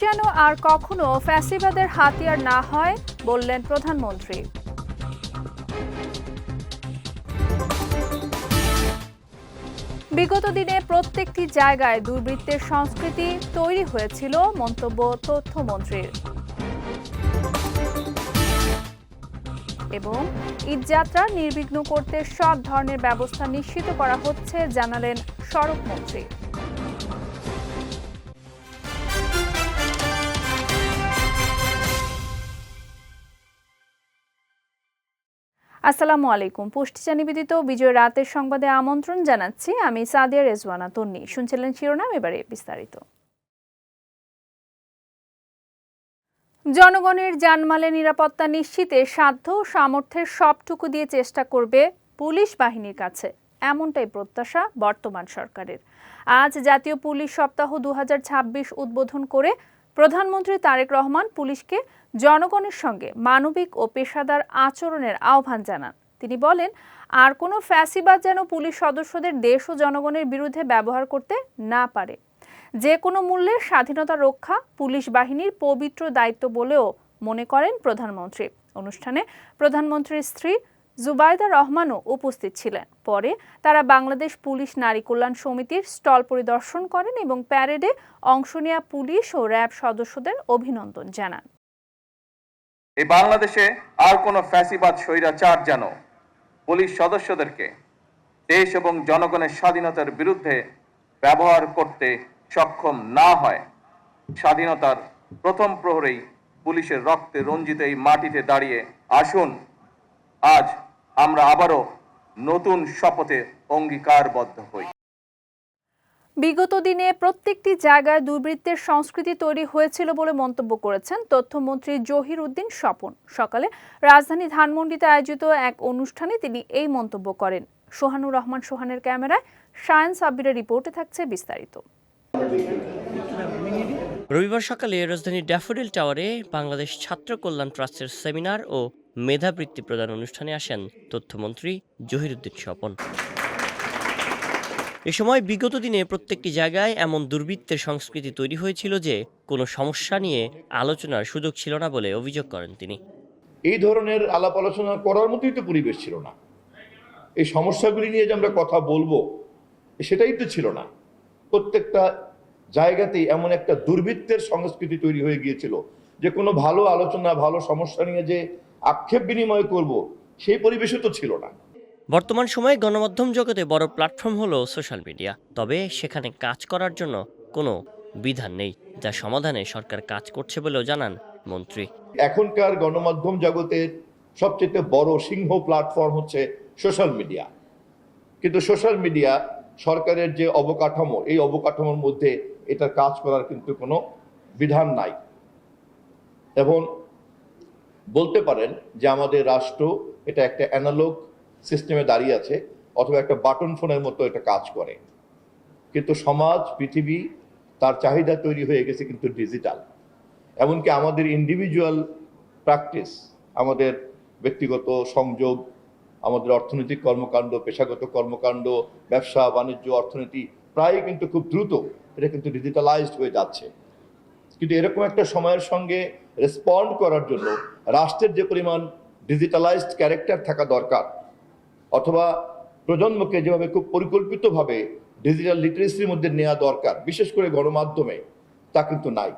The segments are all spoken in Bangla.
যেন আর কখনো ফ্যাসিবাদের হাতিয়ার না হয় বললেন প্রধানমন্ত্রী। বিগত দিনে প্রত্যেকটি জায়গায় দুর্বৃত্তের সংস্কৃতি তৈরি হয়েছিল মন্তব্য তথ্যমন্ত্রীর। এবং ঈদযাত্রা নির্বিঘ্ন করতে সব ধরনের ব্যবস্থা নিশ্চিত করা হচ্ছে জানালেন সড়কমন্ত্রী। আসসালামু আলাইকুম। পুষ্টিচা নিবেদিত বিজয় রাতের সংবাদে আমন্ত্রণ জানাচ্ছি আমি সাদিয়া রেজওয়ানা তন্নি। শুনছিলেন শিরোনাম, এবারে বিস্তারিত। জনগণের জানমালের নিরাপত্তা নিশ্চিতে সাধ্য সামর্থ্যের সবটুকু দিয়ে চেষ্টা করবে পুলিশ বাহিনীর কাছে, এমনটাই প্রত্যাশা বর্তমান সরকারের। আজ জাতীয় পুলিশ সপ্তাহ 2026 উদ্বোধন করে প্রধানমন্ত্রী তারেক রহমান পুলিশকে জনগণের সঙ্গে মানবিক ও পেশাদার আচরণের আহ্বান জানান। তিনি বলেন, আর কোনো ফ্যাসিবাদ যেন পুলিশ সদস্যদের দেশ ও জনগণের বিরুদ্ধে ব্যবহার করতে না পারে। যে কোনো মূল্যে স্বাধীনতা রক্ষা পুলিশ বাহিনীর পবিত্র দায়িত্ব বলেও মনে করেন প্রধানমন্ত্রী। অনুষ্ঠানে প্রধানমন্ত্রীর স্ত্রী জুবাইদা রহমানও উপস্থিত ছিলেন। পরে তারা বাংলাদেশ পুলিশ নারী কল্যাণ সমিতির স্টল পরিদর্শন করেন এবং প্যারেডে অংশ নেওয়া পুলিশ ও র্যাব সদস্যদের অভিনন্দন জানান। এই বাংলাদেশে আর কোনো ফ্যাসিবাদ স্বৈরাচার যেন পুলিশ সদস্যদেরকে দেশ এবং জনগণের স্বাধীনতার বিরুদ্ধে ব্যবহার করতে সক্ষম না হয়। স্বাধীনতার প্রথম প্রহরেই পুলিশের রক্তে রঞ্জিত এই মাটিতে দাঁড়িয়ে আসুন আজ আমরা আবারও নতুন শপথে অঙ্গীকারবদ্ধ হই। বিগত দিনে প্রত্যেকটি জায়গায় দুর্বৃত্তের সংস্কৃতি তৈরি হয়েছিল বলে মন্তব্য করেছেন তথ্যমন্ত্রী জহির উদ্দিন স্বপন। সকালে রাজধানী ধানমন্ডিতে আয়োজিত এক অনুষ্ঠানে তিনি এই মন্তব্য করেন। সোহানুর রহমান সোহানের ক্যামেরায় শায়ান সাব্বিরের রিপোর্টে থাকছে বিস্তারিত। রবিবার সকালে রাজধানীর ড্যাফোডিল টাওয়ারে বাংলাদেশ ছাত্র কল্যাণ ট্রাস্টের সেমিনার ও মেধাবৃত্তি প্রদান অনুষ্ঠানে আসেন তথ্যমন্ত্রী জহির উদ্দিন স্বপন। এ সময় বিগত দিনে প্রত্যেকটি জায়গায় এমন দুর্বৃত্তের সংস্কৃতি তৈরি হয়েছিল যে কোনো সমস্যা নিয়ে আলোচনার সুযোগ ছিল না বলে অভিযোগ করেন তিনি। এই ধরনের আলাপ আলোচনা করার মতোই তো পরিবেশ ছিল না। এই সমস্যাগুলি নিয়ে যে আমরা কথা বলবো সেটাই তো ছিল না। প্রত্যেকটা জায়গাতেই এমন একটা দুর্বৃত্তের সংস্কৃতি তৈরি হয়ে গিয়েছিল যে কোনো ভালো আলোচনা, ভালো সমস্যা নিয়ে যে আক্ষেপ বিনিময় করব সেই পরিবেশও তো ছিল না। বর্তমান সময়ে গণমাধ্যম জগতে বড় প্ল্যাটফর্ম হলো সোশ্যাল মিডিয়া। তবে সেখানে কাজ করার জন্য কোনো বিধান নেই, যা সমাধানে সরকার কাজ করছে বলেও জানান মন্ত্রী। এখনকার গণমাধ্যম জগতের সবচেয়ে বড় সিংহ প্ল্যাটফর্ম হচ্ছে সোশ্যাল মিডিয়া। কিন্তু সোশ্যাল মিডিয়া সরকারের যে অবকাঠামো, এই অবকাঠামোর মধ্যে এটা কাজ করার কিন্তু কোনো বিধান নাই। এবং বলতে পারেন যে আমাদের রাষ্ট্র এটা একটা অ্যানালগ সিস্টেমে দাঁড়িয়ে আছে, অথবা একটা বাটন ফোনের মতো এটা কাজ করে। কিন্তু সমাজ, পৃথিবী, তার চাহিদা তৈরি হয়ে গেছে কিন্তু ডিজিটাল। এমনকি আমাদের ইন্ডিভিজুয়াল প্র্যাকটিস, আমাদের ব্যক্তিগত সংযোগ, আমাদের অর্থনৈতিক কর্মকাণ্ড, পেশাগত কর্মকাণ্ড, ব্যবসা বাণিজ্য, অর্থনীতি প্রায় কিন্তু খুব দ্রুত এটা কিন্তু ডিজিটালাইজড হয়ে যাচ্ছে। কিন্তু এরকম একটা সময়ের সঙ্গে রেসপন্ড করার জন্য রাষ্ট্রের যে পরিমাণ ডিজিটালাইজড ক্যারেক্টার থাকা দরকার, অথবা প্রজন্মকে যেভাবে খুব পরিকল্পিতভাবে ডিজিটাল লিটারেসির মধ্যে নেওয়া দরকার, বিশেষ করে গণমাধ্যমে, তা কিন্তু নাই।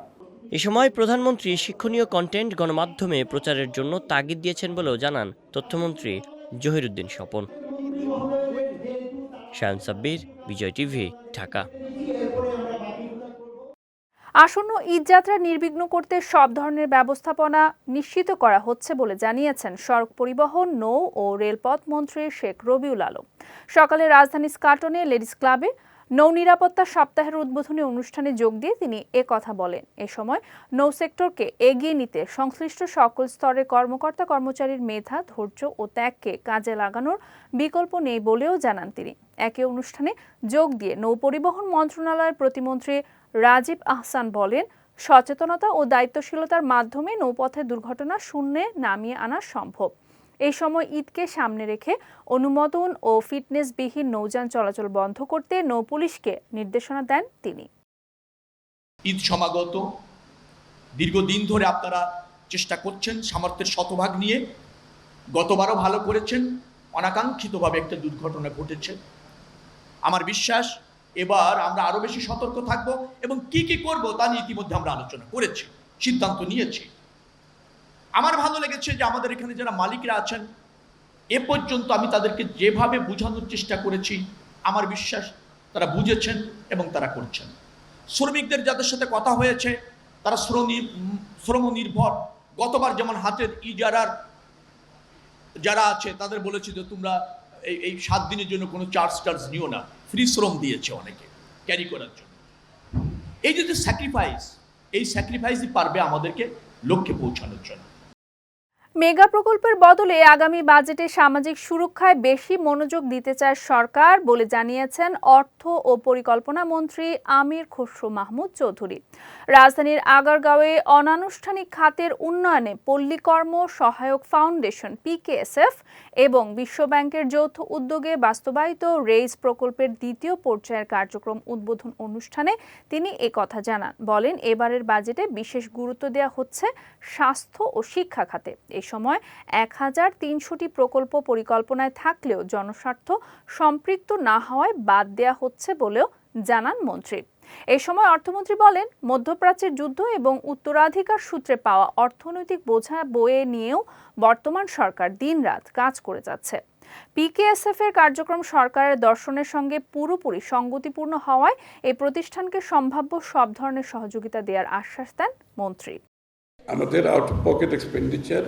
এ সময় প্রধানমন্ত্রী শিক্ষণীয় কন্টেন্ট গণমাধ্যমে প্রচারের জন্য তাগিদ দিয়েছেন বলেও জানান তথ্যমন্ত্রী জহির উদ্দিন স্বপন। শায়ান সাব্বির, বিজয় টিভি, ঢাকা। আসন্ন ঈদযাত্রা নির্বিঘ্ন করতে সব ধরনের ব্যবস্থাপনা নিশ্চিত করা হচ্ছে বলে জানিয়েছেন সড়ক পরিবহন, নৌ ও রেলপথ মন্ত্রী শেখ রবিউল আলম। সকালে রাজধানী স্কাটনে লেডিস ক্লাবে নৌ নিরাপত্তা সপ্তাহের উদ্বোধনী অনুষ্ঠানে যোগ দিয়ে তিনি কথা বলেন। এ সময় নৌ সেক্টরকে এগিয়ে নিতে সংশ্লিষ্ট সকল স্তরের কর্মকর্তা কর্মচারীর মেধা, ধৈর্য ও ত্যাগকে কাজে লাগানোর বিকল্প নেই বলেও জানান তিনি। একই অনুষ্ঠানে যোগ দিয়ে নৌ পরিবহন মন্ত্রণালয়ের প্রতিমন্ত্রী রাজীব আহসান বলেন, সচেতনতা ও দায়িত্বশীলতার মাধ্যমে নৌপথে দুর্ঘটনা শূন্যে নামিয়ে আনা সম্ভব। এই সময় ঈদকে সামনে রেখে অনুমোদন ও ফিটনেসবিহীন নৌযান চলাচল বন্ধ করতে নৌপুলিশকে নির্দেশনা দেন তিনি। ঈদ সমাগত, দীর্ঘদিন ধরে আপনারা চেষ্টা করছেন সামর্থ্যের শতভাগ নিয়ে। গতবারও ভালো করেছেন, অনাকাঙ্ক্ষিতভাবে একটা দুর্ঘটনা ঘটেছে। আমার বিশ্বাস এবার আমরা আরো বেশি সতর্ক থাকব এবং কি কি করব তা নিয়ে ইতিমধ্যে আমরা আলোচনা করেছি, সিদ্ধান্ত নিয়েছি। আমার ভালো লেগেছে যে আমাদের এখানে যারা মালিকরা আছেন, এ পর্যন্ত আমি তাদেরকে যেভাবে বোঝানোর চেষ্টা করেছি, আমার বিশ্বাস তারা বুঝেছেন এবং তারা করছেন। শ্রমিকদের যাদের সাথে কথা হয়েছে তারা শ্রম নির্ভর। গতবার যেমন হাতের ইজারার যারা আছে তাদের বলেছি যে তোমরা এই 7 দিনের জন্য কোনো চার্জ নিও না, ফ্রি শ্রম দিয়েছে অনেকে ক্যারি করার জন্য। এই যে স্যাক্রিফাইস, এই স্যাক্রিফাইসই পারবে আমাদেরকে লক্ষ্যে পৌঁছানোর জন্য। মেগা প্রকল্পের বদলে আগামী বাজেটে সামাজিক সুরক্ষায় বেশি মনোযোগ দিতে চায় সরকার বলে জানিয়েছেন অর্থ ও পরিকল্পনা মন্ত্রী আমির খসরু মাহমুদ চৌধুরী। রাজধানীর আগারগাঁওয়ে অনানুষ্ঠানিক খাতের উন্নয়নে পল্লীকর্ম সহায়ক ফাউন্ডেশন PKSF এবং বিশ্বব্যাংকের যৌথ উদ্যোগে বাস্তবায়িত রেইজ প্রকল্পের দ্বিতীয় পর্যায়ের কার্যক্রম উদ্বোধন অনুষ্ঠানে তিনি একথা জানান। বলেন, এবারের বাজেটে বিশেষ গুরুত্ব দেওয়া হচ্ছে স্বাস্থ্য ও শিক্ষা খাতে। এই সময় 1300টি প্রকল্প পরিকল্পনায় থাকলেও জনস্বার্থ সম্পৃক্ত না হওয়ায় বাদ দেওয়া হচ্ছে বলেও জানান মন্ত্রী। এই সময় অর্থমন্ত্রী বলেন, মধ্যপ্রাচ্যের যুদ্ধ এবং উত্তরাধিকার সূত্রে পাওয়া অর্থনৈতিক বোঝা বয়ে নিয়েও বর্তমান সরকার দিনরাত কাজ করে যাচ্ছে। PKSF এর কার্যক্রম সরকারের দর্শনের সঙ্গে পুরোপুরি সঙ্গতিপূর্ণ হওয়ায় এই প্রতিষ্ঠানকে সম্ভাব্য সব ধরনের সহযোগিতা দেওয়ার আশ্বাস দেন মন্ত্রী। আমাদের আউট অফ পকেট এক্সপেন্ডিচার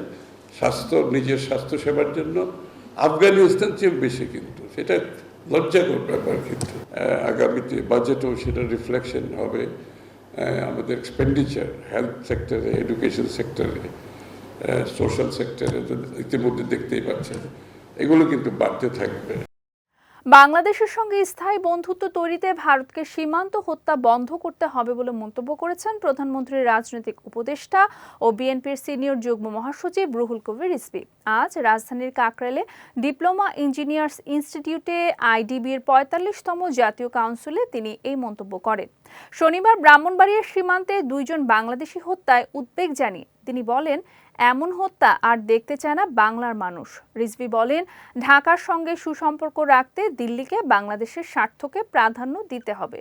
নিজের স্বাস্থ্য সেবার জন্য আফগানিস্তান চেয়ে বেশি, কিন্তু সেটা লজ্জাকর ব্যাপার। কিন্তু আগামীতে বাজেটেও সেটা রিফ্লেকশন হবে। আমাদের এক্সপেন্ডিচার হেলথ সেক্টরে, এডুকেশন সেক্টরে, সোশ্যাল সেক্টরে ইতিমধ্যে দেখতেই পাচ্ছেন, এগুলো কিন্তু বাড়তে থাকবে। বাংলাদেশের সঙ্গে স্থায়ী বন্ধুত্ব তৈরিতে ভারতকে সীমান্ত হত্যা বন্ধ করতে হবে বলে মন্তব্য করেছেন প্রধানমন্ত্রীর রাজনৈতিক উপদেষ্টা ও বিএনপির সিনিয়র যুগ্ম মহাসচিব রুহুল কবির রিজভী। আজ রাজধানীর কাকরাইলে ডিপ্লোমা ইঞ্জিনিয়ার্স ইনস্টিটিউটে IDB-র 45তম জাতীয় কাউন্সিলে তিনি এই মন্তব্য করেন। শনিবার ব্রাহ্মণবাড়িয়ার সীমান্তে 2 জন বাংলাদেশি হত্যায় উদ্বেগ জানিয়ে তিনি বলেন, এমন হত্যা আর দেখতে চায় না বাংলার মানুষ। রিজভী বলেন, ঢাকার সঙ্গে সুসম্পর্ক রাখতে দিল্লিকে বাংলাদেশের স্বার্থকে প্রাধান্য দিতে হবে।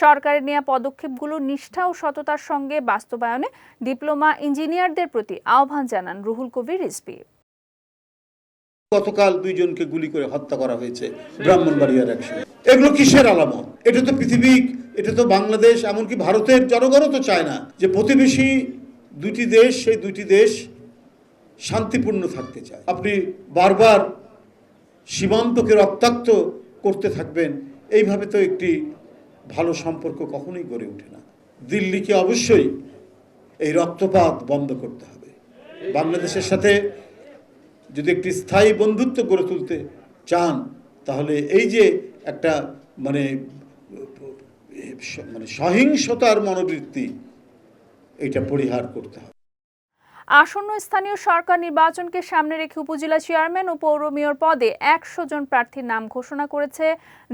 সরকারের নেওয়া পদক্ষেপগুলো নিষ্ঠা ও সততার সঙ্গে বাস্তবায়নে ডিপ্লোমা ইঞ্জিনিয়ারদের প্রতি আহ্বান জানান রুহুল কবির রিজভী। গতকাল 2 জনকে গুলি করে হত্যা করা হয়েছে ব্রাহ্মণবাড়িয়ার একসময়। এগুলো কিসের আলামত? এটা তো পৃথিবী, এটা তো বাংলাদেশ, এমনকি ভারতের জনগণও তো চায় না যে প্রতিবেশী 2টি দেশ, সেই 2টি দেশ শান্তিপূর্ণ থাকতে চায়। আপনি বারবার সীমান্তকে রক্তাক্ত করতে থাকবেন, এইভাবে তো একটি ভালো সম্পর্ক কখনোই গড়ে ওঠে না। দিল্লিকে অবশ্যই এই রক্তপাত বন্ধ করতে হবে। বাংলাদেশের সাথে যদি একটি স্থায়ী বন্ধুত্ব গড়ে তুলতে চান, তাহলে এই যে একটা মানে সহিংসতার মনোবৃত্তি, এটা পরিহার করতে হবে। আসন্ন স্থানীয় সরকার নির্বাচনকে সামনে রেখে উপজেলা চেয়ারম্যান ও পৌর মেয়র পদে 100 জন প্রার্থীর নাম ঘোষণা করেছে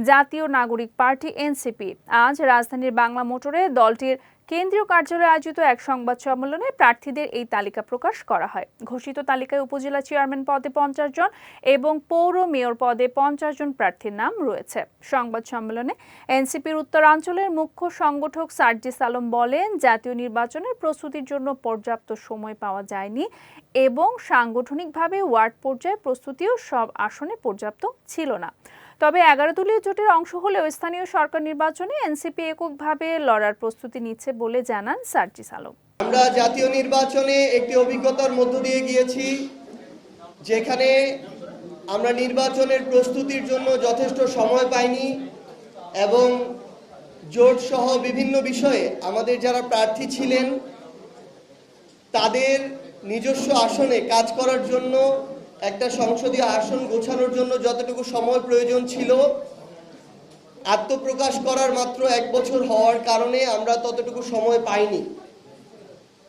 জাতীয় নাগরিক পার্টি NCP। আজ রাজধানীর বাংলা মোটরে দলটির কেন্দ্রীয় কার্যালয়ে আয়োজিত এক সংবাদ সম্মেলনে প্রার্থীদের এই তালিকা প্রকাশ করা হয়। ঘোষিত তালিকায় উপজেলা চেয়ারম্যান পদে 50 জন এবং পৌর মেয়র পদে 50 জন প্রার্থীর নাম রয়েছে। সংবাদ সম্মেলনে NCPর উত্তরাঞ্চলের মুখ্য সংগঠক সার্জিস আলম বলেন, জাতীয় নির্বাচনের প্রস্তুতির জন্য পর্যাপ্ত সময় পাওয়া যায়নি এবং সাংগঠনিকভাবে ওয়ার্ড পর্যায়ে প্রস্তুতিও সব আসনে পর্যাপ্ত ছিল না। তবে 11 দলীয় জোটের অংশ হলেও স্থানীয় সরকার নির্বাচনে NCP এককভাবে লড়ার প্রস্তুতি নিচ্ছে বলে জানান সার্জিস আলম। আমরা জাতীয় নির্বাচনে একটি অভিজ্ঞতার মধ্য দিয়ে গিয়েছি, যেখানে আমরা নির্বাচনের প্রস্তুতির জন্য যথেষ্ট সময় পাইনি এবং জোট সহ বিভিন্ন বিষয়ে আমাদের যারা প্রার্থী ছিলেন তাদের নিজস্ব আসনে কাজ করার জন্য, একটা সংসদীয় আসন গোছানোর জন্য যতটুকু সময় প্রয়োজন ছিল, আত্মপ্রকাশ করার মাত্র 1 বছর হওয়ার কারণে আমরা ততটুকু সময় পাইনি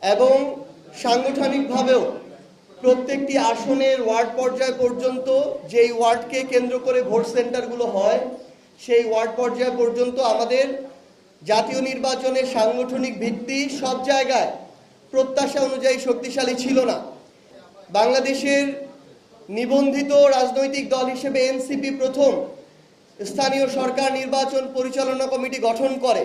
এবং সাংগঠনিকভাবেও প্রত্যেকটি আসনের ওয়ার্ড পর্যায় পর্যন্ত, যেই ওয়ার্ডকে কেন্দ্র করে ভোট সেন্টারগুলো হয়, সেই ওয়ার্ড পর্যায় পর্যন্ত আমাদের জাতীয় নির্বাচনের সাংগঠনিক ভিত্তি সব জায়গায় প্রত্যাশা অনুযায়ী শক্তিশালী ছিল না। বাংলাদেশের নিবন্ধিত রাজনৈতিক দল হিসেবে এনসিপি প্রথম স্থানীয় সরকার নির্বাচন পরিচালনা কমিটি গঠন করে।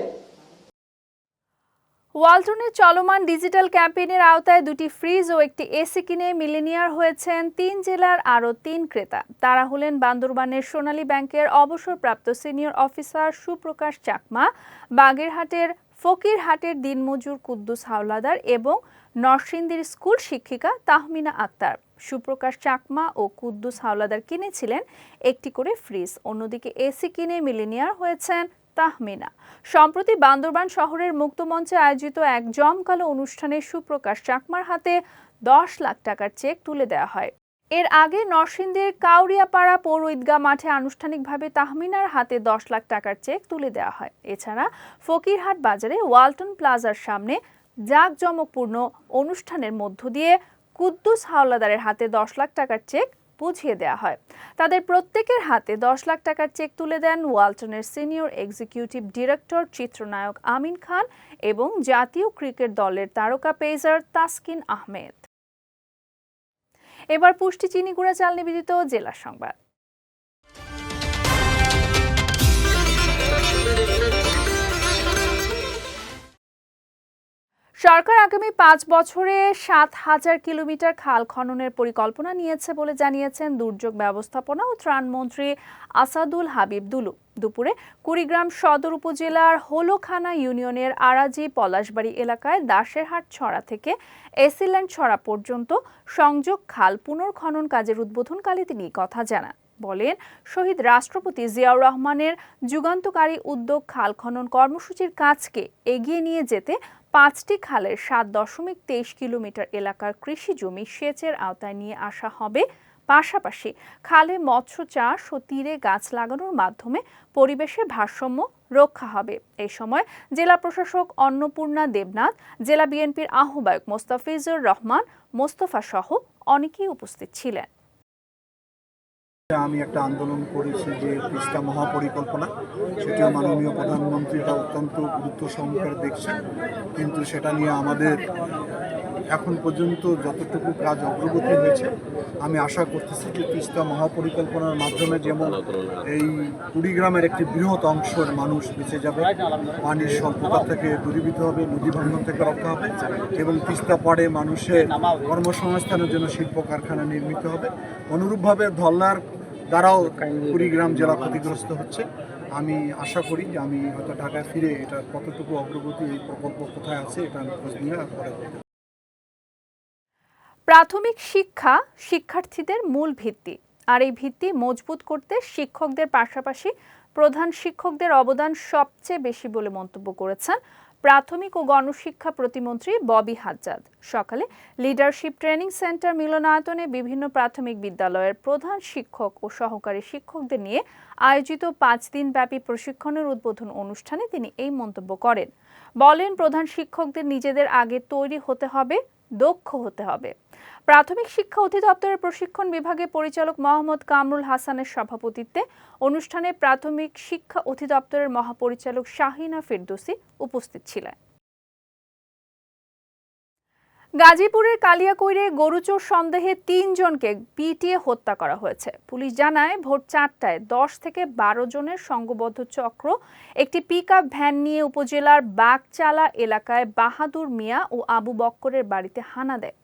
ওয়ালটনের চলমান ডিজিটাল ক্যাম্পেইনের আওতায় 2টি ফ্রিজ ও একটি এসি কিনে মিলিনিয়ার হয়েছেন 3 জেলার আরও 3 ক্রেতা। তারা হলেন বান্দরবানের সোনালী ব্যাংকের অবসরপ্রাপ্ত সিনিয়র অফিসার সুপ্রকাশ চাকমা, বাগেরহাটের ফকিরহাটের দিনমজুর কুদ্দুস হাওলাদার এবং নরসিংদীর স্কুল শিক্ষিকা তাহমিনা আক্তার। সুপ্রকাশ চাকমা ও কুদ্দুস হাওলাদার কিনেছিলেন একটি করে ফ্রিজ, অন্যদিকে এসি কিনে মিলিনিয়ার হয়েছেন তাহমিনা। সম্প্রতি বান্দরবান শহরের মুক্তমঞ্চে আয়োজিত এক জমকালো অনুষ্ঠানে সুপ্রকাশ চাকমার হাতে 10 লাখ টাকার চেক তুলে দেওয়া হয়। এর আগে নরসিংদীর কাউরিয়াপাড়া পৌর ঈদগাহ মাঠে আনুষ্ঠানিকভাবে তাহমিনার হাতে 10 লাখ টাকার চেক তুলে দেওয়া হয়। এছাড়া ফকিরহাট বাজারে ওয়ালটন প্লাজার সামনে জাঁকজমকপূর্ণ অনুষ্ঠানের মধ্য দিয়ে কুদ্দুস হাওলাদারের হাতে 10 লাখ টাকার চেক বুঝিয়ে দেওয়া হয়। তাদের প্রত্যেকের হাতে 10 লাখ টাকার চেক তুলে দেন ওয়ালটনের সিনিয়র এক্সিকিউটিভ ডিরেক্টর চিত্রনায়ক আমিন খান এবং জাতীয় ক্রিকেট দলের তারকা পেসার তাসকিন আহমেদ। এবার পুষ্টি চিনি গুঁড়া চাল নিবেদিত জেলা সংবাদ। সরকার আগামী 5 বছরে 7,000 কিলোমিটার খাল খননের পরিকল্পনা নিয়েছে বলে জানিয়েছেন দুর্যোগ ব্যবস্থাপনা ও ত্রাণ মন্ত্রী আসাদুল হাবিব দুলু। দুপুরে কুড়িগ্রাম সদর উপজেলার হোলোখানা ইউনিয়নের আরাজি পলাশবাড়ি এলাকায় দাসেরহাট ছড়া থেকে এসিল্যান্ড ছড়া পর্যন্ত সংযোগ খাল পুনর্খনন কাজের উদ্বোধনকালে তিনি কথা জানান। বলেন, শহীদ রাষ্ট্রপতি জিয়াউর রহমানের যুগান্তকারী উদ্যোগ খাল খনন কর্মসূচির কাজকে এগিয়ে নিয়ে যেতে 5টি খালের 7.23 কিলোমিটার এলাকার কৃষি জমি সেচের আওতায় নিয়ে আসা হবে। পাশাপাশি খালে মৎস্য চাষ ও তীরে গাছ লাগানোর মাধ্যমে পরিবেশের ভারসাম্য রক্ষা হবে। এই সময় জেলা প্রশাসক অন্নপূর্ণা দেবনাথ, জেলা বিএনপির আহ্বায়ক মোস্তাফিজুর রহমান মোস্তফা সহ অনেকেই উপস্থিত ছিলেন। আমি একটা আন্দোলন করেছি যে তিস্তা মহাপরিকল্পনা, সেটিও মাননীয় প্রধানমন্ত্রীটা অত্যন্ত গুরুত্ব সহকারে দেখছেন, কিন্তু সেটা নিয়ে আমাদের এখন পর্যন্ত যতটুকু কাজ অগ্রগতি হয়েছে আমি আশা করতেছি যে তিস্তা মহাপরিকল্পনার মাধ্যমে যেমন এই কুড়িগ্রামের একটি বৃহৎ অংশের মানুষ বেঁচে যাবে, পানির স্বল্পতা থেকে দূরীভূত হবে, নদী ভাঙন থেকে রক্ষা হবে এবং তিস্তা পাড়ে মানুষের কর্মসংস্থানের জন্য শিল্প কারখানা নির্মিত হবে। অনুরূপভাবে ধলনার দ্বারাও কুড়িগ্রাম জেলা ক্ষতিগ্রস্ত হচ্ছে। আমি আশা করি যে আমি হয়তো ঢাকায় ফিরে এটার কতটুকু অগ্রগতি, এই প্রকল্প কোথায় আছে এটা আমি খোঁজ নিয়ে পরে। প্রাথমিক শিক্ষা শিক্ষার্থীদের মূল ভিত্তি, আর এই ভিত্তি মজবুত করতে শিক্ষকদের পাশাপাশি প্রধান শিক্ষকদের অবদান সবচেয়ে বেশি বলে মন্তব্য করেছেন প্রাথমিক ও গণশিক্ষা প্রতিমন্ত্রী ববি হাজ্জাদ। সকালে লিডারশিপ ট্রেনিং সেন্টার মিলনায়তনে বিভিন্ন প্রাথমিক বিদ্যালয়ের প্রধান শিক্ষক ও সহকারী শিক্ষকদের নিয়ে আয়োজিত 5 দিনব্যাপী প্রশিক্ষণের উদ্বোধন অনুষ্ঠানে তিনি এই মন্তব্য করেন। বলেন, প্রধান শিক্ষকদের নিজেদের আগে তৈরি হতে হবে, দক্ষ হতে হবে। প্রাথমিক শিক্ষা অধিদপ্তরের প্রশিক্ষণ বিভাগের পরিচালক মোহাম্মদ কামরুল হাসানের সভাপতিত্বে অনুষ্ঠানে প্রাথমিক শিক্ষা অধিদপ্তরের মহাপরিচালক শাহিনা ফেরদৌসী উপস্থিত ছিলেন। গাজীপুরের কালিয়াকৈরে গরুচোর সন্দেহে 3 জনকে পিটিয়ে হত্যা করা হয়েছে। পুলিশ জানায়, ভোর 4টায় 10 থেকে 12 জনের সংঘবদ্ধ চক্র একটি পিকআপ ভ্যান নিয়ে উপজেলার বাগচালা এলাকায় বাহাদুর মিয়া ও আবু বক্করের বাড়িতে হানা দেয়।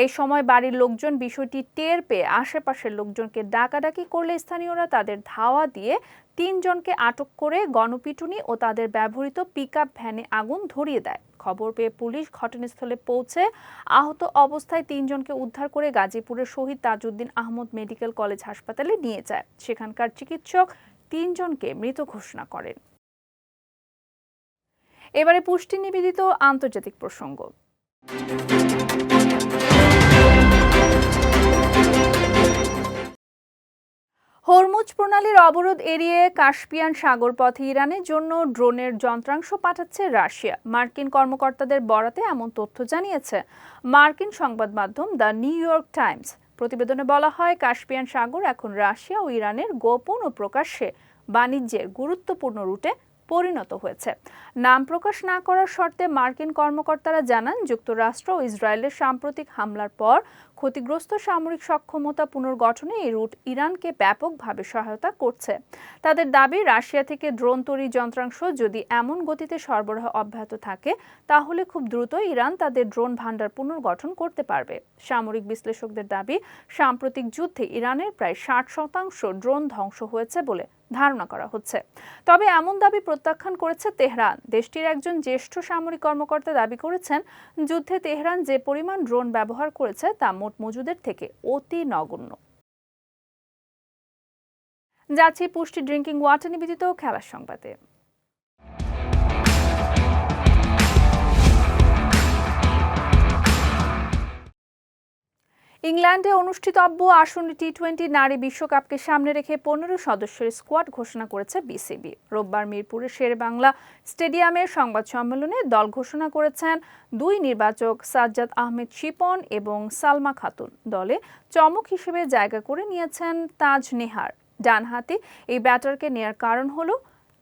এই সময় বাড়ির লোকজন বিষয়টি টের পেয়ে আশেপাশের লোকজনকে ডাকাডাকি করলে স্থানীয়রা তাদের ধাওয়া দিয়ে 3 জনকে আটক করে গণপিটুনি ও তাদের ব্যবহৃত পিকআপ ভ্যানে আগুন ধরিয়ে দেয়। খবর পেয়ে পুলিশ ঘটনাস্থলে পৌঁছে আহত অবস্থায় 3 জনকে উদ্ধার করে গাজীপুরের শহীদ তাজউদ্দিন আহমদ মেডিকেল কলেজ হাসপাতালে নিয়ে যায়। সেখানকার চিকিৎসক 3 জনকে মৃত ঘোষণা করেন। এবারে পুষ্টি নিবেদিত আন্তর্জাতিক প্রসঙ্গ। হরমুজ প্রণালীর অবরোধ এড়িয়ে কাস্পিয়ান সাগর পথে ইরানের জন্য ড্রোনের যন্ত্রাংশ পাঠাচ্ছে রাশিয়া। মার্কিন কর্মকর্তাদের বরাতে এমন তথ্য জানিয়েছে মার্কিন সংবাদ মাধ্যম দ্য নিউ ইয়র্ক টাইমস। প্রতিবেদনে বলা হয়, কাস্পিয়ান সাগর এখন রাশিয়া ও ইরানের গোপন ও প্রকাশ্যে বাণিজ্যের গুরুত্বপূর্ণ রুটে পরিণত হয়েছে। নাম প্রকাশ না করার শর্তে মার্কিন কর্মকর্তারা জানান, যুক্তরাষ্ট্র ও ইসরায়েলের সাম্প্রতিক হামলার পর ক্ষতিগ্রস্ত সামরিক সক্ষমতা পুনর্গঠনে এই রুট ইরানকে ব্যাপকভাবে সহায়তা করছে। তাদের দাবি, রাশিয়া থেকে ড্রোন তৈরি যন্ত্রাংশ যদি এমন গতিতে সরবরাহ অব্যাহত থাকে তাহলে খুব দ্রুত ইরান তাদের ড্রোন ভান্ডার পুনর্গঠন করতে পারবে। সামরিক বিশ্লেষকদের দাবি, সাম্প্রতিক যুদ্ধে ইরানের প্রায় 60% ড্রোন ধ্বংস হয়েছে বলে ধারণা করা হচ্ছে। তবে এমন দাবি প্রত্যাখ্যান করেছে তেহরান। দেশটির একজন জ্যেষ্ঠ সামরিক কর্মকর্তা দাবি করেছেন, যুদ্ধে তেহরান যে পরিমাণ ড্রোন ব্যবহার করেছে তা মোট মজুদের থেকে অতি নগণ্য। যাচ্ছি পুষ্টি ড্রিঙ্কিং ওয়াটার নিবেদিত খেলার সংবাদে। ইংল্যান্ডে অনুষ্ঠিতব্য আসন্ন টি-20 নারী বিশ্বকাপকে সামনে রেখে 15 সদস্যের স্কোয়াড ঘোষণা করেছে বিসিবি। রোববার মিরপুরের শেরেবাংলা স্টেডিয়ামের সংবাদ সম্মেলনে দল ঘোষণা করেছেন দুই নির্বাচক সাজ্জাদ আহমেদ শিপন এবং সালমা খাতুন। দলে চমক হিসেবে জায়গা করে নিয়েছেন তাজ নেহার। ডানহাতি এই ব্যাটারকে নেয়ার কারণ হলো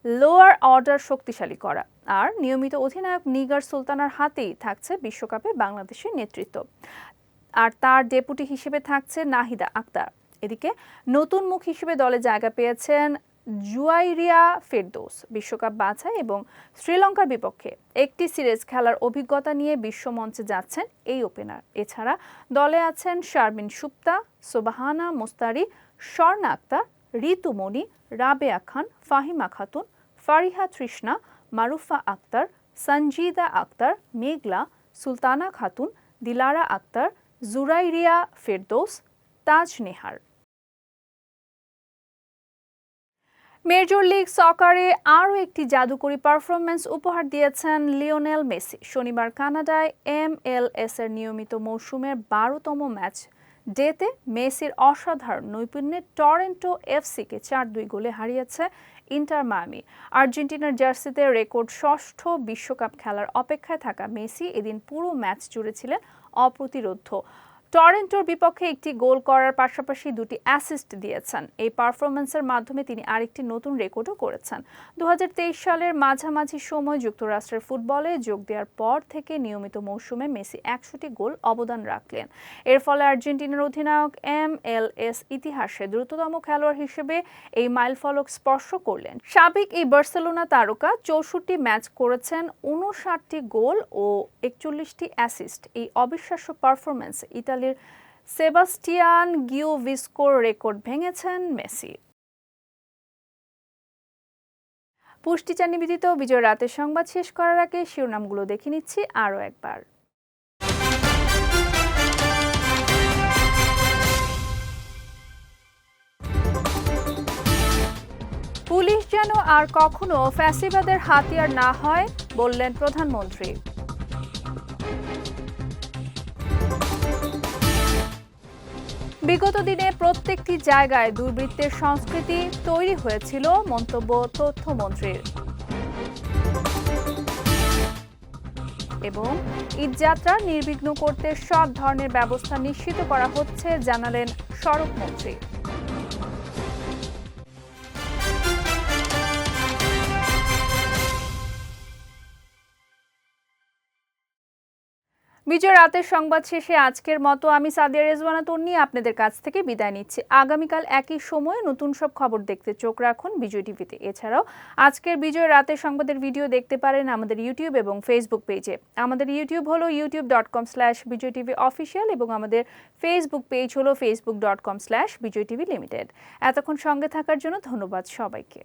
লোয়ার অর্ডার শক্তিশালী করা, আর নিয়মিত অধিনায়ক নিগার সুলতানার হাতেই থাকছে বিশ্বকাপে বাংলাদেশের নেতৃত্ব, আর তার ডেপুটি হিসেবে থাকছে নাহিদা আক্তার। এদিকে নতুন মুখ হিসেবে দলে জায়গা পেয়েছেন জুয়াইরিয়া ফেরদৌস। বিশ্বকাপ বাছাই এবং শ্রীলঙ্কার বিপক্ষে একটি সিরিজ খেলার অভিজ্ঞতা নিয়ে বিশ্বমঞ্চে যাচ্ছেন এই ওপেনার। এছাড়া দলে আছেন শারমিন সুপ্তা, সোবাহানা মোস্তারি, স্বর্ণা আক্তার, ঋতুমণি, রাবেয়া খান, ফাহিমা খাতুন, ফারিহা তৃষ্ণা, মারুফা আক্তার, সঞ্জিদা আক্তার, মেঘলা, সুলতানা খাতুন, দিলারা আক্তার, জুরাইরিয়া ফেরদৌস, তাজ নেহার। মেজর লিগ সকারে আরও একটি জাদুকরী পারফরম্যান্স উপহার দিয়েছেন লিওনেল মেসি। শনিবার কানাডায় MLS এর নিয়মিত মৌসুমের 12তম ম্যাচ ডেতে মেসির অসাধারণ নৈপুণ্যে টরন্টো এফসিকে 4-2 গোলে হারিয়েছে ইন্টার মায়ামি। আর্জেন্টিনার জার্সিতে রেকর্ড 6ষ্ঠ বিশ্বকাপ খেলার অপেক্ষায় থাকা মেসি এদিন পুরো ম্যাচ জুড়ে ছিলেন অপ্রতিরোধ্য। টরন্টোর বিপক্ষে একটি গোল করার পাশাপাশি 2টি অ্যাসিস্ট দিয়েছেন। এই পারফরম্যান্সের মাধ্যমে তিনি আরেকটি নতুন রেকর্ডও করেছেন। 2023 সালের মাঝামাঝি সময় যুক্তরাষ্ট্রের ফুটবলে যোগ দেওয়ার পর থেকে নিয়মিত মৌসুমে মেসি 100টি গোল অবদান রাখলেন। এর ফলে আর্জেন্টিনার অধিনায়ক MLS ইতিহাসে দ্রুততম খেলোয়াড় হিসেবে এই মাইলফলক স্পর্শ করলেন। সাবেক এই বার্সেলোনা তারকা 64টি ম্যাচ করেছেন, 59টি গোল ও 41টি অ্যাসিস্ট। এই অবিশ্বাস্য পারফরম্যান্স ইতালির সেবাস্টিয়ান গিওভিস্কোর রেকর্ড ভেঙেছেন মেসি। পুষ্টিচার নিবেদিত বিজয় রাতের সংবাদ শেষ করার আগে শিরোনামগুলো দেখে নিচ্ছি আরও একবার। পুলিশ যেন আর কখনো ফ্যাসিবাদের হাতিয়ার না হয়, বললেন প্রধানমন্ত্রী। বিগত দিনে প্রত্যেকটি জায়গায় দুর্বৃত্তের সংস্কৃতি তৈরি হয়েছিল, মন্তব্য তথ্যমন্ত্রীর। এবং ঈদযাত্রা নির্বিঘ্ন করতে সব ধরনের ব্যবস্থা নিশ্চিত করা হচ্ছে, জানালেন সড়কমন্ত্রী। বিজয় রাতের সংবাদ শেষে আজকের মতো আমি সাদিয়া রেজওয়ানা তন্নি আপনাদের কাছ থেকে বিদায় নিচ্ছি। আগামীকাল একই সময়ে নতুন সব খবর দেখতে চোখ রাখুন বিজয় টিভিতে। এছাড়াও আজকের বিজয় রাতের সংবাদের ভিডিও দেখতে পারেন আমাদের ইউটিউব এবং ফেসবুক পেজে। আমাদের ইউটিউব হলো youtube.com/bijaytvofficial এবং আমাদের ফেসবুক পেজ হলো facebook.com/bijaytvlimited। এতক্ষণ সঙ্গে থাকার জন্য ধন্যবাদ সবাইকে।